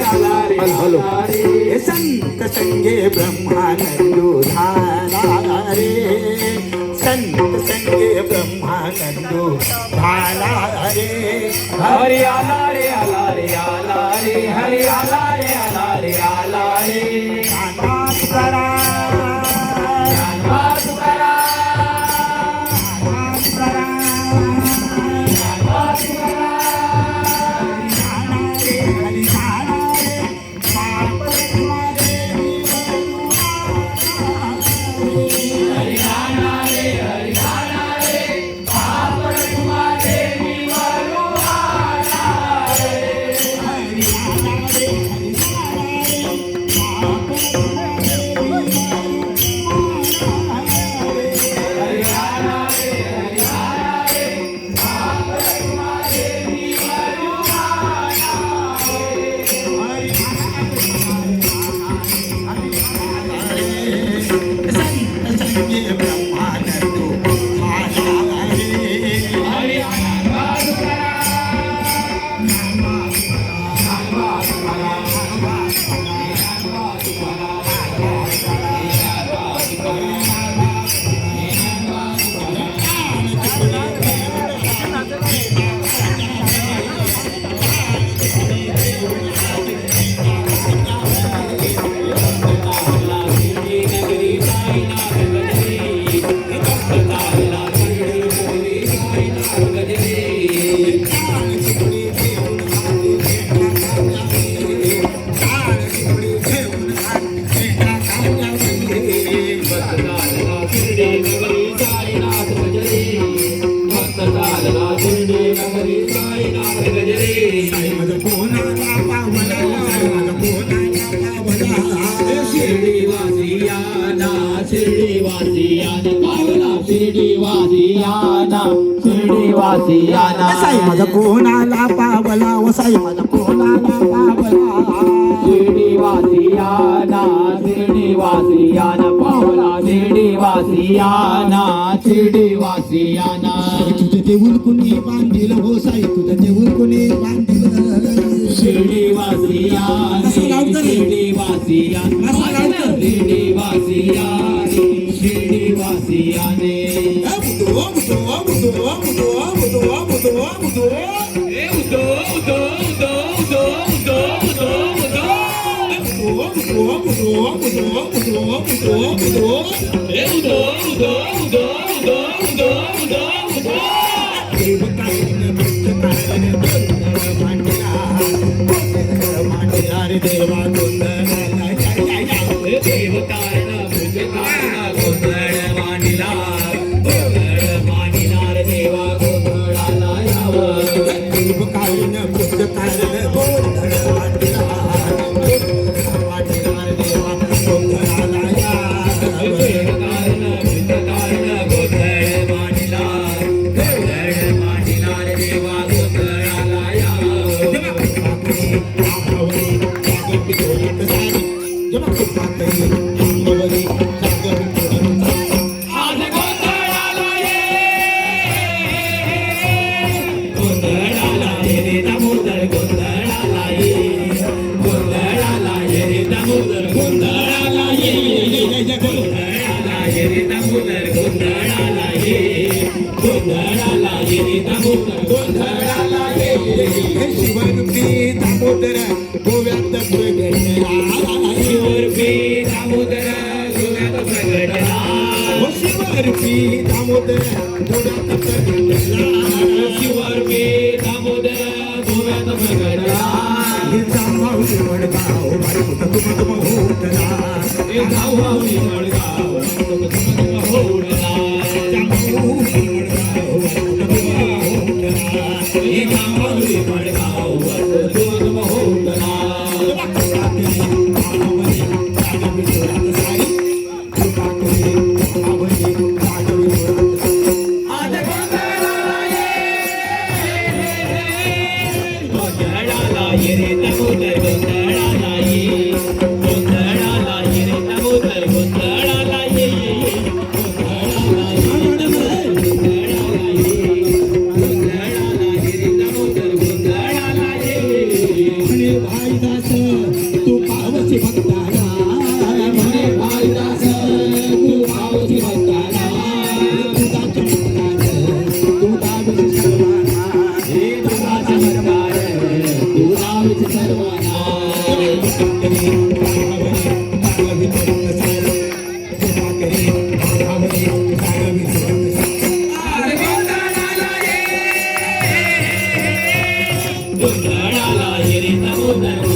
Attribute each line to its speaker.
Speaker 1: hello संत संगे ब्रह्मानंदो झाला रे संत संगे ब्रह्मानंदो झाला रे
Speaker 2: हरी आला रे आला रे आला रे हरी आला रे आला रे आला रे
Speaker 1: नाथ करा
Speaker 2: नाथ करा
Speaker 1: नाथ करा
Speaker 2: नाथ करा
Speaker 1: हरी झाला रे पाप तुम्हारे
Speaker 2: हरी आला रे हरी आला रे पाप तुम्हारे निवारो आला रे
Speaker 1: हरी झाला रे हरी झाला रे पाप तुम्हारे
Speaker 2: हरी आला रे हरी आला रे पाप तुम्हारे निवारो आला
Speaker 1: संत संगे ब्रह्मानंदो झाला रे
Speaker 2: हरी आला नाथ करा नाथ करा
Speaker 1: साई माझा कोणाला पावला व साई माझा कोणाला पावला
Speaker 2: शिर्डीवासियाना शिर्डीवासियाना पावला शिर्डीवासियाना शिर्डीवासियाना
Speaker 1: तुझे देऊळ कुणी बांधील हो साई तुझे देऊळ कुणी बांधील
Speaker 2: शिर्डीवासियाना शिर्डीवासियाना शिर्डीवासियानी शिर्डीवासियाने
Speaker 1: देवा
Speaker 2: देवतारणा भूतकारणा गोंधळ मांडला गोंधळ मांडला रे देवा गोंधळाला यावं
Speaker 1: देवकालीन बुद्धकालीन गोंधळ वाटला वाटणार देवा गोंधळाला या
Speaker 2: देवतारण भूतकारण गोंधळ मांडला गोंधळ मांडला रे देवा गोंधळाला यावं आज गोंधळाला ये गोंधळाला ये रे दामोदर गोंधळाला ये गोंधळाला ये रे दामोदर गोंधळाला ये गोंधळाला ये रे दामोदर गोंधळाला ये गोंधळाला ये रे दामोदर गोंधळाला ये
Speaker 1: शिवरूपी दामोदर गोव्यात प्रगटला
Speaker 2: शिवरूपी दामोदर गोव्यात प्रगटला
Speaker 1: शिवरूपी दामोदर गोव्यात प्रगटला
Speaker 2: शिवरूपी दामोदर गोव्यात प्रगटला
Speaker 1: हे जांभावली वडगाव बाळकुट तुम होतला
Speaker 2: हे जांभावली वडगाव बाळकुट तुम होतला
Speaker 1: जांभावली वडगाव बाळकुट तुम होतला
Speaker 2: हे जांभावली वडगाव बाळकुट तुम होतला आज गोंधळाला ये गोंधळाला ये रे दामोदर गोंधळाला ये गोंधळाला ये रे दामोदर गोंधळाला ये गोंधळाला ये रे दामोदर गोंधळाला ये माझ्या